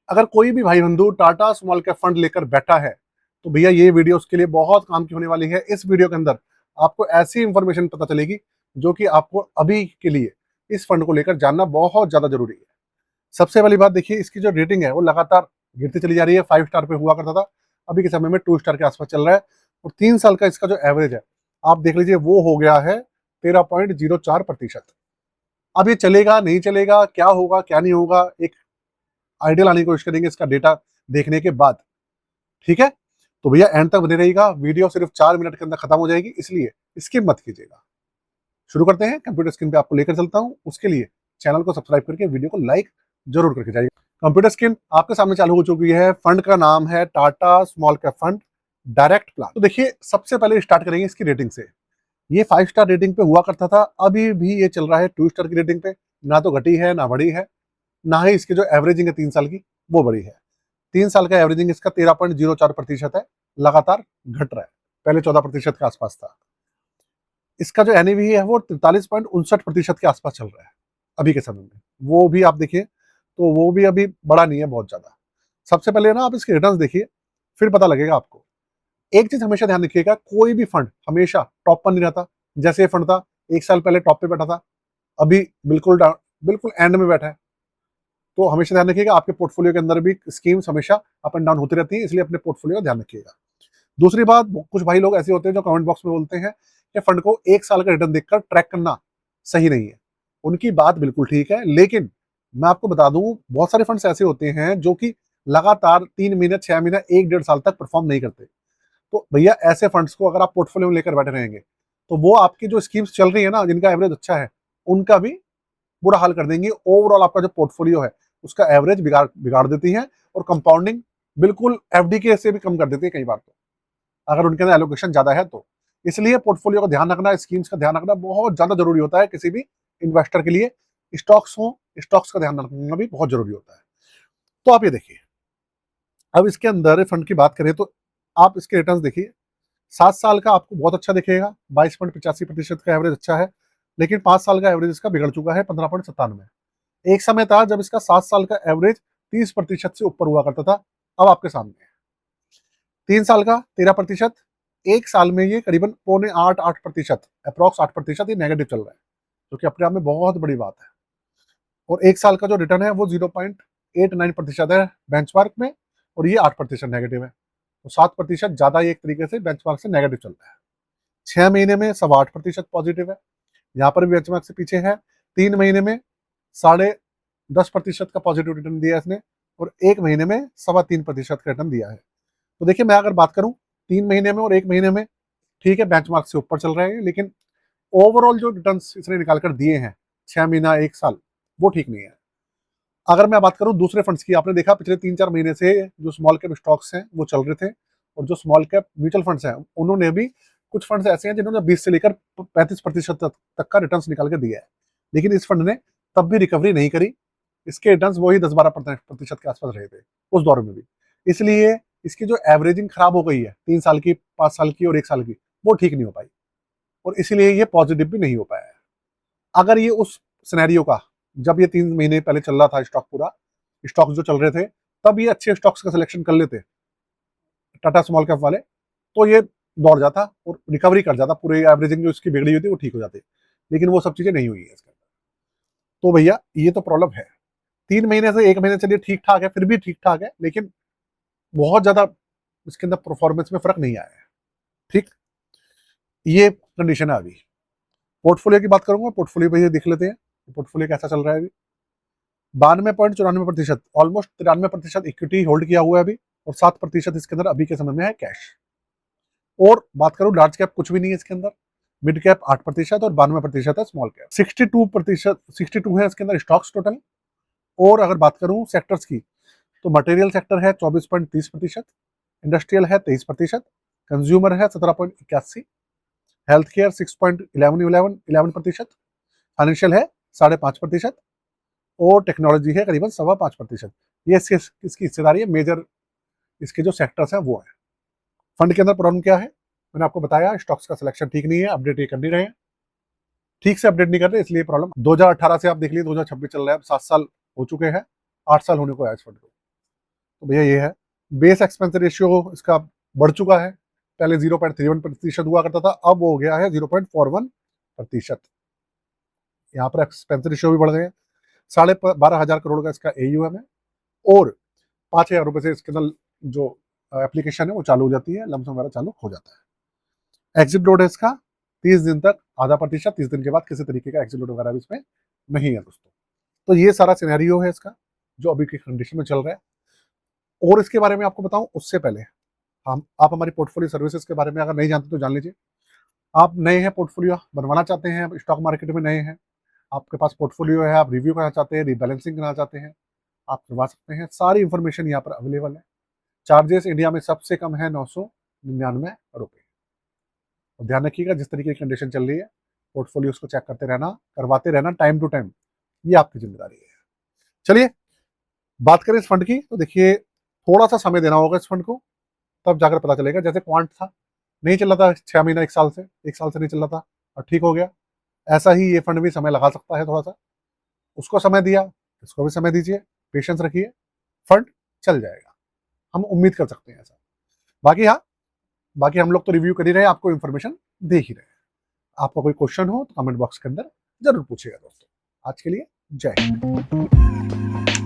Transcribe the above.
अगर कोई भी भाई बंधु टाटा स्मॉल कैप फंड लेकर बैठा है तो भैया ये वीडियो उसके लिए बहुत काम की होने वाली है। इस वीडियो के अंदर आपको ऐसी इंफॉर्मेशन पता चलेगी जो कि आपको अभी के लिए इस फंड को लेकर जानना बहुत ज्यादा जरूरी है। सबसे पहली बात देखिए, इसकी जो रेटिंग है वो लगातार गिरती चली जा रही है। 5 स्टार पे हुआ करता था, अभी के समय में 2 स्टार के आसपास चल रहा है। और 3 साल का इसका जो एवरेज है आप देख लीजिए वो हो गया है 13.04%। अब ये चलेगा नहीं चलेगा, क्या होगा क्या नहीं होगा, एक आइडिया लाने की कोशिश करेंगे इसका डेटा देखने के बाद। ठीक है, तो भैया एंड तक बने रहिएगा। वीडियो सिर्फ 4 मिनट के अंदर खत्म हो जाएगी, इसलिए स्किप मत कीजिएगा। शुरू करते हैं। कंप्यूटर स्क्रीन पे आपको लेकर चलता हूं, उसके लिए चैनल को सब्सक्राइब करके वीडियो को लाइक जरूर करके जाइए। कंप्यूटर स्क्रीन आपके सामने चालू हो चुकी है। फंड का नाम है Tata small cap fund direct plan. तो देखिए, सबसे पहले स्टार्ट करेंगे इसकी रेटिंग से। ये 5 स्टार रेटिंग पे हुआ करता था, अभी भी ये चल रहा है 2 स्टार की रेटिंग पे। ना तो घटी है ना बढ़ी है, ना ही इसकी जो एवरेजिंग है 3 साल की वो बढ़ी है। 3 साल का एवरेजिंग इसका 13.04% है, लगातार घट रहा है। पहले 14% के आसपास था। इसका जो एनएवी है वो 43.59% के आसपास चल रहा है अभी के समय में। वो भी आप देखिए तो वो भी अभी बड़ा नहीं है बहुत ज्यादा। सबसे पहले ना आप इसके रिटर्न्स देखिए, फिर पता लगेगा आपको। एक चीज हमेशा ध्यान रखिएगा, कोई भी फंड हमेशा टॉप पर नहीं रहता। जैसे ये फंड था, 1 साल पहले टॉप पे बैठा था, अभी बिल्कुल एंड में बैठा है। तो हमेशा ध्यान रखिएगा, आपके पोर्टफोलियो के अंदर भी स्कीम्स हमेशा अप एंड डाउन होती रहती है, इसलिए अपने पोर्टफोलियो का ध्यान रखिएगा। दूसरी बात, कुछ भाई लोग ऐसे होते हैं जो कमेंट बॉक्स में बोलते हैं कि फंड को 1 साल का रिटर्न देखकर ट्रैक करना सही नहीं है। उनकी बात बिल्कुल ठीक है, लेकिन मैं आपको बता दूं बहुत सारे फंड्स ऐसे होते हैं जो कि लगातार 3 महीने 6 महीने 1 डेढ़ साल तक परफॉर्म नहीं करते। तो भैया ऐसे फंड्स को अगर आप पोर्टफोलियो में लेकर बैठे रहेंगे तो वो आपकी जो स्कीम्स चल रही है ना, जिनका एवरेज अच्छा है, उनका भी बुरा हाल कर देंगी। ओवरऑल आपका जो पोर्टफोलियो है उसका एवरेज बिगाड़ बिगाड़ देती है, और कंपाउंडिंग बिल्कुल एफडी के से भी कम कर देती है कई बार, तो अगर उनके अंदर एलोकेशन ज्यादा है तो। इसलिए पोर्टफोलियो का ध्यान रखना, स्कीम्स का ध्यान रखना बहुत ज्यादा जरूरी होता है किसी भी इन्वेस्टर के लिए। स्टॉक्स हो, स्टॉक्स का ध्यान रखना भी बहुत जरूरी होता है। तो आप ये देखिए, अब इसके अंदर फंड की बात करें तो आप इसके रिटर्न देखिए। 7 साल का आपको बहुत अच्छा दिखेगा, 22.85% का एवरेज अच्छा है। लेकिन 5 साल का एवरेज इसका बिगड़ चुका है 15.97। एक समय था जब इसका 7 साल का एवरेज 30% से ऊपर हुआ करता था, अब आपके सामने है 3 साल का 13%। एक साल में ये करीबन 7.8% अप्रॉक्स 8% ये नेगेटिव चल रहा है, जो कि अपने आप में बहुत बड़ी बात है। और 1 साल का जो रिटर्न है वो 0.89% है बेंचमार्क में, और ये 8% नेगेटिव है। तो 7% ज्यादा ही एक तरीके से बेंचमार्क से नेगेटिव चल रहा है। 6 महीने में 8.25% पॉजिटिव है, यहाँ पर भी बेंचमार्क से पीछे है। 3 महीने में 10.5% का पॉजिटिव रिटर्न दिया है इसने, और 1 महीने में 3.25% का रिटर्न दिया है। तो देखिए, मैं अगर बात करूं 3 महीने में और 1 महीने में, ठीक है बेंचमार्क से ऊपर चल रहे हैं, लेकिन ओवरऑल जो रिटर्न इसने निकाल कर दिए हैं 6 महीना 1 साल, वो ठीक नहीं है। अगर मैं बात करूं दूसरे फंड्स की, आपने देखा पिछले 3-4 महीने से जो स्मॉल कैप स्टॉक्स हैं वो चल रहे थे, और जो स्मॉल कैप म्यूचुअल फंड्स हैं उन्होंने भी, कुछ फंड्स ऐसे हैं जिन्होंने 20 से लेकर 35% तक का रिटर्न निकाल के दिया है। लेकिन इस फंड ने तब भी रिकवरी नहीं करी। इसके रिटर्न वही 10-12% के आसपास रहे थे उस दौर में भी। इसलिए इसकी जो एवरेजिंग खराब हो गई है 3 साल की, 5 साल की और 1 साल की, वो ठीक नहीं हो पाई, और इसीलिए ये पॉजिटिव भी नहीं हो पाया है। अगर ये उस सिनेरियो का, जब ये 3 महीने पहले चल रहा था स्टॉक पूरा, स्टॉक्स जो चल रहे थे, तब ये अच्छे स्टॉक्स का सिलेक्शन कर लेते टाटा स्मॉल कैप वाले, तो ये दौड़ जाता और रिकवरी कर जाता, पूरी एवरेजिंग जो इसकी बिगड़ी हुई थी वो ठीक हो जाती। लेकिन वो सब चीजें नहीं हुई है इसके अंदर। तो भैया ये तो प्रॉब्लम है। 3 महीने से 1 महीने चलिए ठीक ठाक है, फिर भी ठीक ठाक है, लेकिन बहुत ज्यादा इसके अंदर परफॉर्मेंस में फर्क नहीं आया है। ठीक, ये कंडीशन है अभी। पोर्टफोलियो की बात करूंगा, पोर्टफोलियो भैया देख लेते हैं पोर्टफोलियो कैसा चल रहा है अभी। 92.94%, ऑलमोस्ट 93% इक्विटी होल्ड किया हुआ है अभी, और 7% इसके अंदर अभी के समय में है कैश। और बात करूं लार्ज कैप, कुछ भी नहीं है इसके अंदर। मिड कैप 8% और 92% है स्मॉल कैप। 62 है इसके अंदर स्टॉक्स टोटल। और अगर बात करूं सेक्टर्स की, तो मटेरियल सेक्टर है 24.30%, इंडस्ट्रियल है 23%, कंज्यूमर है 17.81%, हेल्थ केयर 6.11%, फाइनेंशियल है 5.5%, और टेक्नोलॉजी है करीबन 5.25%। ये इसकी हिस्सेदारी है। मेजर इसके जो सेक्टर्स हैं वो है। फंड के अंदर प्रॉब्लम क्या है, मैंने आपको बताया, स्टॉक्स का सिलेक्शन ठीक नहीं है, अपडेट ये कर नहीं रहे हैं, ठीक से अपडेट नहीं कर रहे, इसलिए प्रॉब्लम। 2018 से आप देख लीजिए 2026 चल रहा है, अब 7 साल हो चुके हैं, 8 साल होने को है इस फंड को। तो भैया ये है। बेस एक्सपेंस रेशियो इसका बढ़ चुका है, पहले 0.31% हुआ करता था, अब वो हो गया है 0.41%। यहाँ पर एक्सपेंस रेशियो भी बढ़ गए हैं। 12,500 करोड़ का इसका AUM है और 5,000 रुपए से इसके अंदर जो एप्लीकेशन है वो चालू हो जाती है, लमसम वगैरह चालू हो जाता है। एग्जिट लोड है इसका 30 दिन तक, आधा प्रतिशत, 30 दिन के बाद किसी तरीके का एग्जिट लोड वगैरह भी इसमें नहीं है दोस्तों। तो ये सारा सिनेरियो है इसका जो अभी की कंडीशन में चल रहा है। और इसके बारे में आपको बताऊं उससे पहले आप हमारी पोर्टफोलियो सर्विसेज के बारे में अगर नहीं जानते तो जान लीजिए। आप नए हैं, पोर्टफोलियो बनवाना चाहते हैं, स्टॉक मार्केट में नए हैं, आपके पास पोर्टफोलियो है, आप रिव्यू करना चाहते हैं, रिबैलेंसिंग करना चाहते हैं, आप करवा सकते हैं। सारी इंफॉर्मेशन यहाँ पर अवेलेबल है। चार्जेस इंडिया में सबसे कम है 999 रुपये। और ध्यान रखिएगा जिस तरीके की कंडीशन चल रही है, पोर्टफोलियोज को चेक करते रहना, करवाते रहना टाइम टू टाइम, ये आपकी जिम्मेदारी है। चलिए बात करें इस फंड की, तो देखिए थोड़ा सा समय देना होगा इस फंड को, तब जाकर पता चलेगा। जैसे क्वांट था, नहीं चल रहा था 6 महीना, 1 साल से नहीं चल रहा था और ठीक हो गया, ऐसा ही ये फंड भी समय लगा सकता है थोड़ा सा। उसको समय दिया, इसको भी समय दीजिए, पेशेंस रखिए, फंड चल जाएगा, हम उम्मीद कर सकते हैं ऐसा। बाकी हाँ, बाकी हम लोग तो रिव्यू कर ही रहे हैं, आपको इन्फॉर्मेशन दे ही रहे हैं। आपका कोई क्वेश्चन हो तो कमेंट बॉक्स के अंदर जरूर पूछिएगा दोस्तों। आज के लिए जय हिंद।